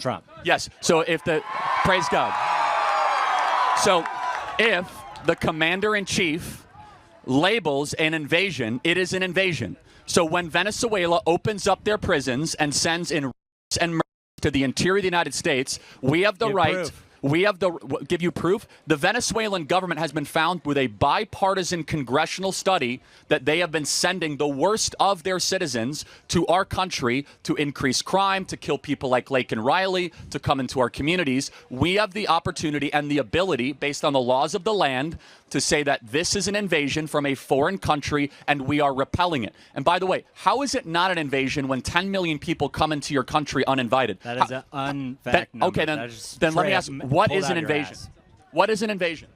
Trump. Yes. So praise God. So if the commander-in-chief labels an invasion, it is an invasion. So when Venezuela opens up their prisons and sends in and murder to the interior of the United States, we have the right. Proof. We have give you proof. The Venezuelan government has been found with a bipartisan congressional study that they have been sending the worst of their citizens to our country to increase crime, to kill people like Lake and Riley, to come into our communities. We have the opportunity and the ability, based on the laws of the land, to say that this is an invasion from a foreign country and we are repelling it. And by the way, how is it not an invasion when 10 million people come into your country uninvited? That is an unfact number. Okay, then let me ask, what is an invasion? What is an invasion?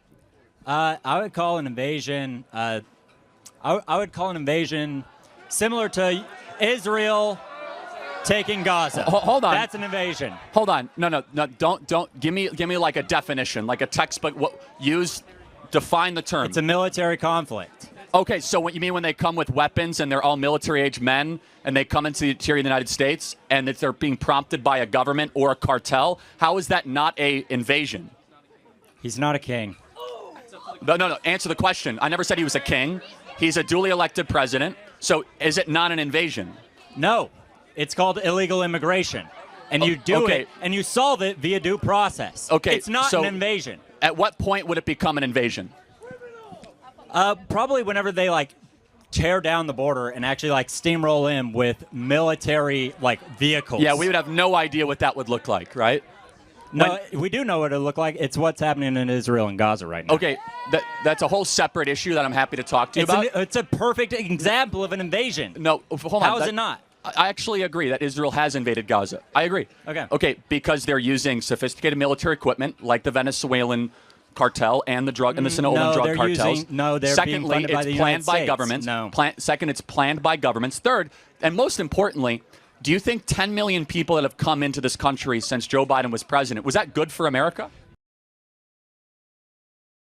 I would call an invasion. I would call an invasion similar to Israel taking Gaza. Hold on. That's an invasion. Hold on. No. Don't give me like a definition, like a textbook. Define the term. It's a military conflict. Okay, so what you mean when they come with weapons and they're all military-age men and they come into the interior of the United States and that they're being prompted by a government or a cartel, how is that not a invasion? He's not a king. No. Answer the question. I never said he was a king. He's a duly elected president. So is it not an invasion? No. It's called illegal immigration. And you do it, and you solve it via due process. Okay, it's not an invasion. At what point would it become an invasion? Probably whenever they tear down the border and actually steamroll in with military vehicles. Yeah, we would have no idea what that would look like, right? No, we do know what it would look like. It's what's happening in Israel and Gaza right now. Okay, that's a whole separate issue that I'm happy to talk to you about. It's a perfect example of an invasion. No, hold on. How is it not? I actually agree that Israel has invaded Gaza. I agree. Okay, because they're using sophisticated military equipment like the Venezuelan cartel and the drug and the Sinaloan drug cartels. They're Secondly, being funded by the it's planned United by States. governments. No. Second, it's planned by governments. Third, and most importantly, do you think 10 million people that have come into this country since Joe Biden was president, was that good for America?